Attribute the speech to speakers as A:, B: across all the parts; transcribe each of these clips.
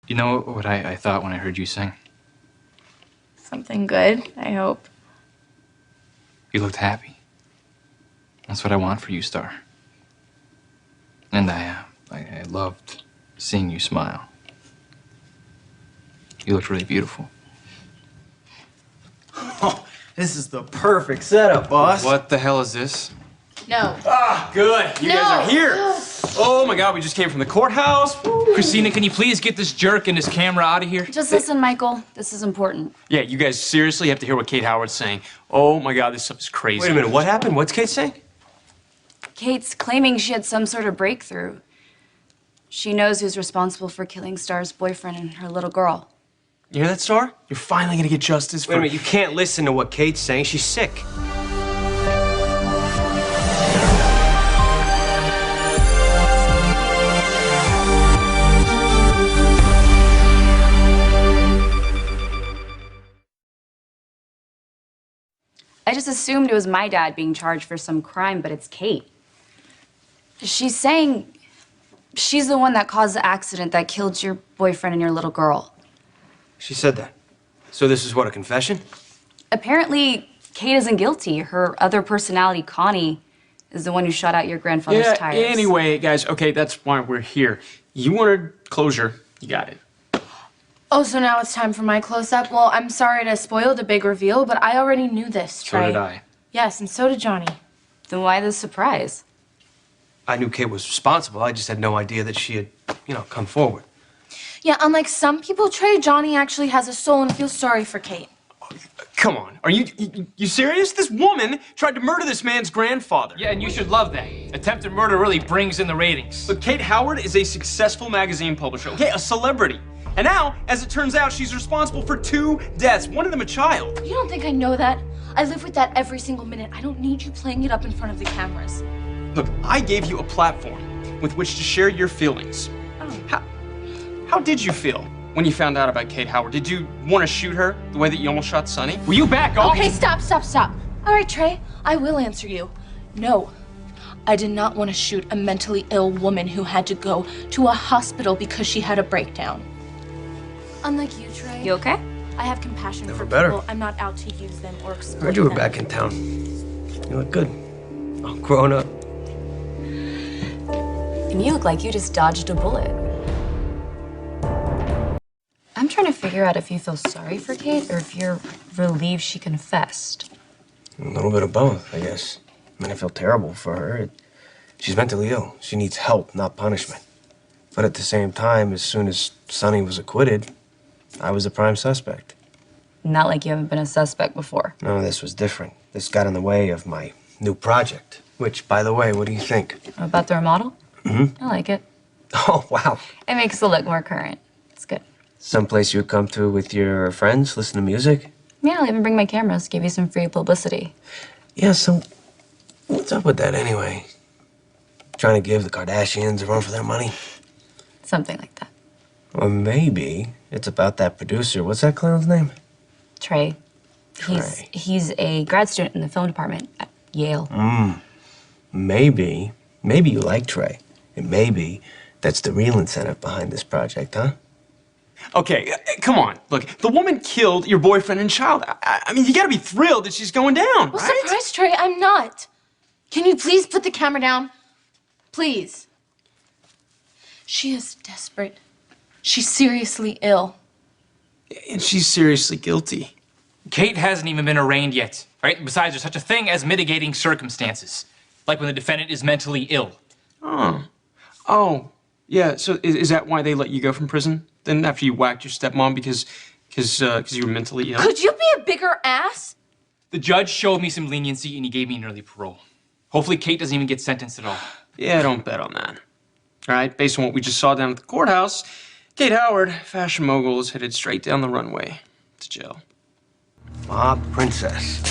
A: You know what I thought when I heard you sing?
B: Something good, I hope.
A: You looked happy. That's what I want for you, Starr. And I loved seeing you smile. You looked really beautiful.
C: Oh, this is the perfect setup, boss.
A: What the hell is this?
B: No.
C: Ah, good. You guys are here. Oh my God, we just came from the courthouse.
A: Christina, can you please get this jerk and his camera out of here?
D: Just listen, Michael. This is important.
C: Yeah, you guys seriously have to hear what Kate Howard's saying. Oh my God, this stuff is crazy.
E: Wait a minute, what happened? What's Kate saying?
D: Kate's claiming she had some sort of breakthrough. She knows who's responsible for killing Starr's boyfriend and her little girl.
C: You hear that, Starr? You're finally gonna get justice for...
E: Wait a minute, you can't listen to what Kate's saying. She's sick.
D: I just assumed it was my dad being charged for some crime, but it's Kate. She's saying she's the one that caused the accident that killed your boyfriend and your little girl.
E: She said that. So this is what, a confession?
D: Apparently, Kate isn't guilty. Her other personality, Connie, is the one who shot out your grandfather's tires.
C: Anyway, guys, okay, that's why we're here. You wanted closure, you got it.
B: Oh, so now it's time for my close-up? Well, I'm sorry to spoil the big reveal, but I already knew this, Trey.
A: So did I.
B: Yes, and so did Johnny.
D: Then why the surprise?
E: I knew Kate was responsible. I just had no idea that she had, come forward.
B: Yeah, unlike some people, Trey, Johnny actually has a soul and feels sorry for Kate.
C: Come on, are you serious? This woman tried to murder this man's grandfather.
A: Yeah, and you should love that. Attempted murder really brings in the ratings.
C: Look, Kate Howard is a successful magazine publisher, okay? A celebrity. And now, as it turns out, she's responsible for 2 deaths, one of them a child.
B: You don't think I know that? I live with that every single minute. I don't need you playing it up in front of the cameras.
C: Look, I gave you a platform with which to share your feelings.
B: Oh.
C: How did you feel when you found out about Kate Howard? Did you want to shoot her the way that you almost shot Sonny?
A: Will you back off?
B: Okay, stop. All right, Trey, I will answer you. No, I did not want to shoot a mentally ill woman who had to go to a hospital because she had a breakdown. Unlike you, Trey.
D: You okay?
B: I have compassion
E: Never
B: for
E: better.
B: people. I'm not out to use them or exploit
E: I heard you were
B: them.
E: back in town. You look good. All grown up.
D: And you look like you just dodged a bullet. I'm trying to figure out if you feel sorry for Kate or if you're relieved she confessed.
E: A little bit of both, I guess. I mean, I feel terrible for her. She's mentally ill. She needs help, not punishment. But at the same time, as soon as Sonny was acquitted, I was the prime suspect.
D: Not like you haven't been a suspect before.
E: No, this was different. This got in the way of my new project. Which, by the way, what do you think?
D: About the remodel?
E: Mm-hmm.
D: I like it.
E: Oh, wow.
D: It makes it look more current. It's good.
E: Someplace you'd come to with your friends, listen to music?
D: Yeah, I'll even bring my cameras, give you some free publicity.
E: Yeah, so what's up with that anyway? Trying to give the Kardashians a run for their money?
D: Something like that.
E: Or maybe it's about that producer. What's that clown's name?
D: Trey.
E: Trey.
D: He's a grad student in the film department at Yale.
E: Maybe you like Trey. And maybe that's the real incentive behind this project, huh?
C: Okay, come on. Look, the woman killed your boyfriend and child. I mean, you gotta be thrilled that she's going down,
B: Well,
C: right?
B: surprise, Trey, I'm not. Can you please put the camera down? Please. She is desperate. She's seriously ill.
C: And she's seriously guilty.
A: Kate hasn't even been arraigned yet, right? Besides, there's such a thing as mitigating circumstances. Like when the defendant is mentally ill.
C: Oh, yeah, so is that why they let you go from prison? Then after you whacked your stepmom because you were mentally ill?
B: Could you be a bigger ass?
A: The judge showed me some leniency and he gave me an early parole. Hopefully Kate doesn't even get sentenced at all.
C: Yeah, don't bet on that. All right, based on what we just saw down at the courthouse, Kate Howard, fashion mogul, is headed straight down the runway to jail.
E: Mob princess.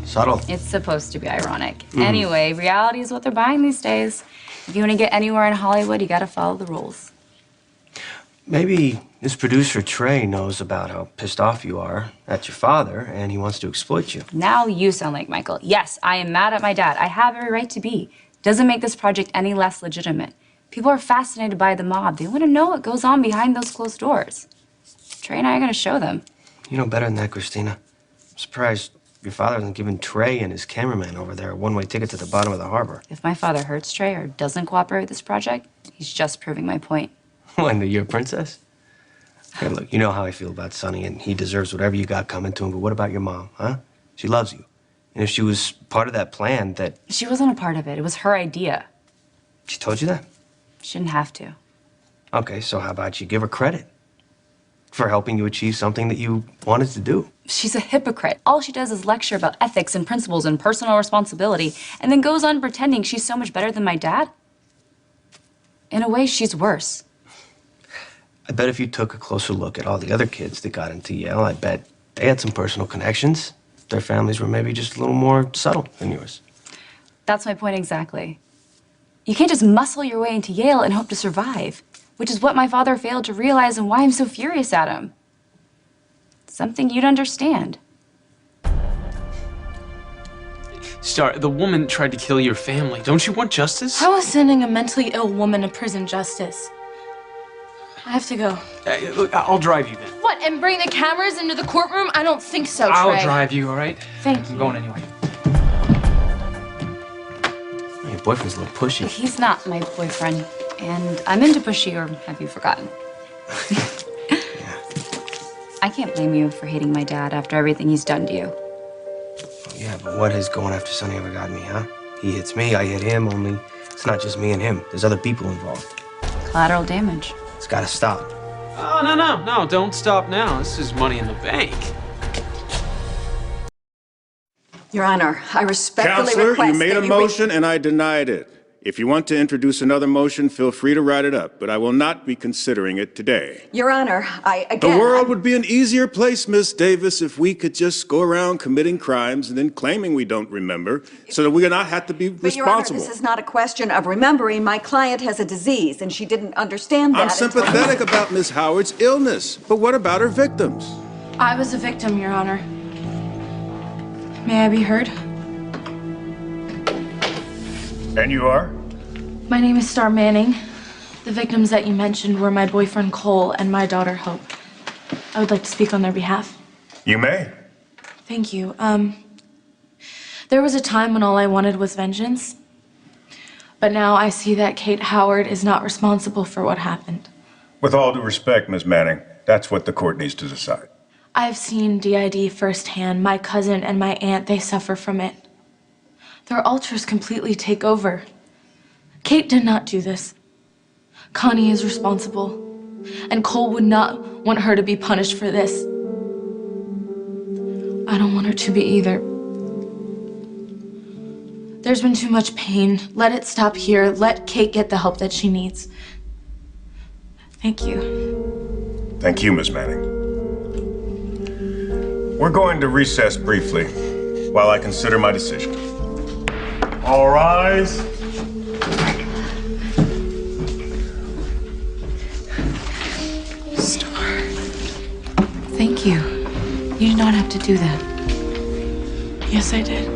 E: Subtle.
D: It's supposed to be ironic. Anyway, reality is what they're buying these days. If you want to get anywhere in Hollywood, you gotta follow the rules.
E: Maybe this producer, Trey, knows about how pissed off you are at your father, and he wants to exploit you.
D: Now you sound like Michael. Yes, I am mad at my dad. I have every right to be. Doesn't make this project any less legitimate. People are fascinated by the mob. They want to know what goes on behind those closed doors. Trey and I are going to show them.
E: You know better than that, Kristina. I'm surprised your father hasn't given Trey and his cameraman over there a one-way ticket to the bottom of the harbor.
D: If my father hurts Trey or doesn't cooperate with this project, he's just proving my point.
E: When you're a princess? Hey, look, you know how I feel about Sonny, and he deserves whatever you got coming to him, but what about your mom, huh? She loves you. And if she was part of that plan, that...
D: She wasn't a part of it. It was her idea.
E: She told you that?
D: She didn't have to.
E: Okay, so how about you give her credit for helping you achieve something that you wanted to do?
D: She's a hypocrite. All she does is lecture about ethics and principles and personal responsibility, and then goes on pretending she's so much better than my dad. In a way, she's worse.
E: I bet if you took a closer look at all the other kids that got into Yale, I bet they had some personal connections. Their families were maybe just a little more subtle than yours.
D: That's my point exactly. You can't just muscle your way into Yale and hope to survive, which is what my father failed to realize and why I'm so furious at him. Something you'd understand.
C: Starr, the woman tried to kill your family. Don't you want justice?
B: How is sending a mentally ill woman to prison justice? I have to go.
C: Look, I'll drive you then.
B: What, and bring the cameras into the courtroom? I don't think so, Trey.
C: I'll drive you, all right?
B: Thank you.
C: I'm going anyway.
E: Your boyfriend's a little pushy.
D: He's not my boyfriend, and I'm into pushy, or have you forgotten? I can't blame you for hating my dad after everything he's done to you.
E: Yeah, but what has going after Sonny ever got me, huh? He hits me, I hit him, only it's not just me and him. There's other people involved.
D: Collateral damage.
E: It's gotta stop.
C: Oh, no, don't stop now. This is money in the bank.
F: Your Honor, I respectfully
G: Counselor,
F: request
G: you made
F: that
G: a motion and I denied it. If you want to introduce another motion, feel free to write it up, but I will not be considering it today.
F: Your Honor,
G: The world would be an easier place, Miss Davis, if we could just go around committing crimes and then claiming we don't remember, so that we do not have to be
F: But Your Honor,
G: responsible.
F: this is not a question of remembering. My client has a disease, and she didn't understand that.
G: I'm sympathetic about Miss Howard's illness, but what about her victims?
B: I was a victim, Your Honor. May I be heard?
G: And you are?
B: My name is Starr Manning. The victims that you mentioned were my boyfriend Cole and my daughter Hope. I would like to speak on their behalf.
G: You may.
B: Thank you. There was a time when all I wanted was vengeance. But now I see that Kate Howard is not responsible for what happened.
G: With all due respect, Ms. Manning, that's what the court needs to decide.
B: I've seen DID firsthand. My cousin and my aunt, they suffer from it. Their ultras completely take over. Kate did not do this. Connie is responsible. And Cole would not want her to be punished for this. I don't want her to be either. There's been too much pain. Let it stop here. Let Kate get the help that she needs. Thank you.
G: Thank you, Ms. Manning. We're going to recess briefly while I consider my decision. All rise.
B: Starr. Thank you. You did not have to do that. Yes, I did.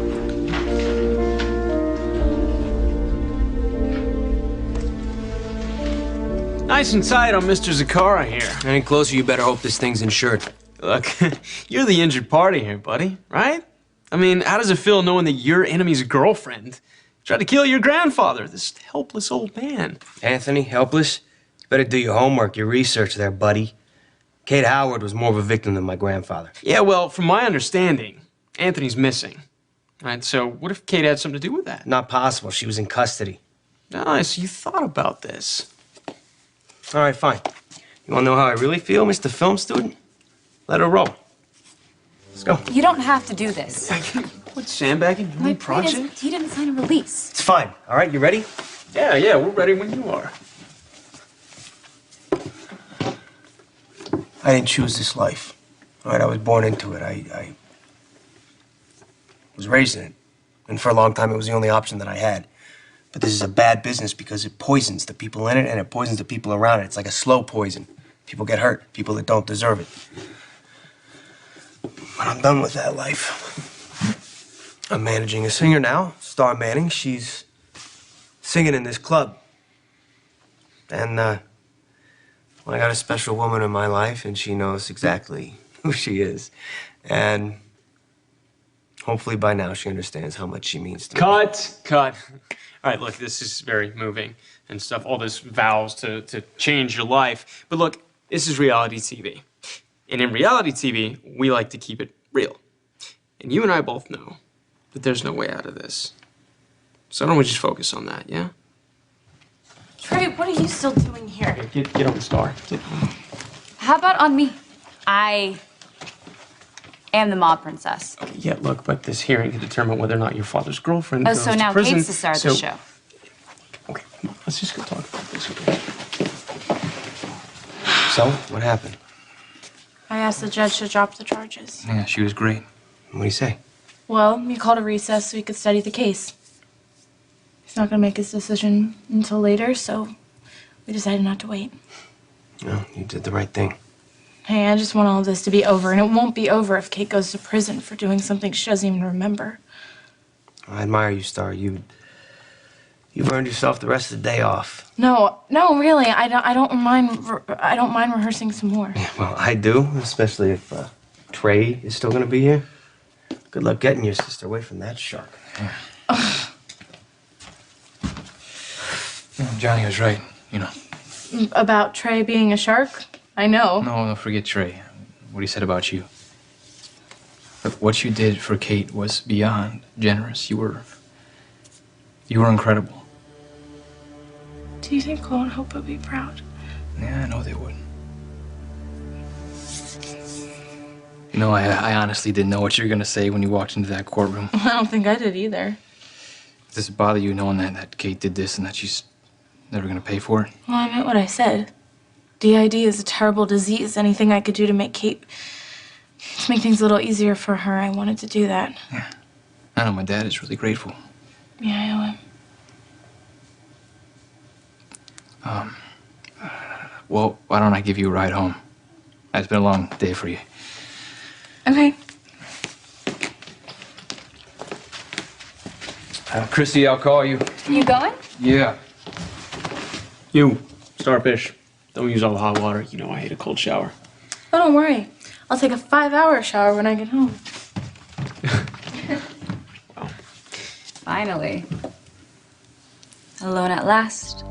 C: Nice and tight on Mr. Zakara here.
E: Any closer, you better hope this thing's insured.
C: Look, you're the injured party here, buddy, right? I mean, how does it feel knowing that your enemy's girlfriend tried to kill your grandfather, this helpless old man?
E: Anthony, helpless? You better do your homework, your research there, buddy. Kate Howard was more of a victim than my grandfather.
C: Yeah, well, from my understanding, Anthony's missing. Right, so what if Kate had something to do with that?
E: Not possible. She was in custody.
C: Nice, you thought about this.
E: All right, fine. You want to know how I really feel, Mr. Film Student? Let her roll. Let's go.
D: You don't have to do this.
C: What, sandbagging your
D: My
C: new
D: point is,
C: project?
D: he didn't sign a release.
E: It's fine. All right, you ready?
C: Yeah, we're ready when you are.
E: I didn't choose this life. All right, I was born into it. I was raised in it. And for a long time, it was the only option that I had. But this is a bad business because it poisons the people in it and it poisons the people around it. It's like a slow poison. People get hurt, people that don't deserve it. But I'm done with that life. I'm managing a singer now, Starr Manning. She's singing in this club. And, well, I got a special woman in my life, and she knows exactly who she is. And hopefully by now she understands how much she means to me.
C: Cut. All right, look, this is very moving and stuff, all this vows to change your life. But look, this is reality TV. And in reality TV, we like to keep it real. And you and I both know that there's no way out of this. So why don't we just focus on that, yeah?
B: Trey, what are you still doing here?
C: Get on, Starr.
D: How about on me? I am the mob princess.
C: Okay, yeah, look, but this hearing to determine whether or not your father's girlfriend
D: Oh,
C: goes
D: so
C: to
D: now
C: prison.
D: Kate's the star of the show.
C: Okay, come on, let's just go talk about this, okay?
E: So, what happened?
B: I asked the judge to drop the charges.
A: Yeah, she was great.
E: What do you say?
B: Well, he called a recess so he could study the case. He's not gonna make his decision until later, so we decided not to wait.
E: No, you did the right thing.
B: Hey, I just want all of this to be over, and it won't be over if Kate goes to prison for doing something she doesn't even remember.
E: I admire you, Starr. You've earned yourself the rest of the day off.
B: No, really, I don't mind rehearsing some more.
E: Well, I do, especially if Trey is still gonna be here. Good luck getting your sister away from that shark.
A: Yeah. Johnny was right, you know.
B: About Trey being a shark? I know.
A: No, forget Trey. What he said about you. Look, what you did for Kate was beyond generous. You were incredible.
B: Do you think Cole and Hope would be proud?
A: Yeah, I know they would. You know, I honestly didn't know what you were gonna say when you walked into that courtroom.
B: I don't think I did either.
A: Does it bother you knowing that Kate did this and that she's never gonna pay for it?
B: Well, I meant what I said. DID is a terrible disease. Anything I could do to make things a little easier for her, I wanted to do that.
A: Yeah. I know my dad is really grateful.
B: Yeah, I owe him.
A: Well, why don't I give you a ride home? It's been a long day for you.
B: Okay.
A: Christy, I'll call you.
D: You going?
A: Yeah.
C: You, Starfish, don't use all the hot water. You know I hate a cold shower.
B: Oh, don't worry. I'll take a 5-hour shower when I get home.
D: Finally. Alone at last.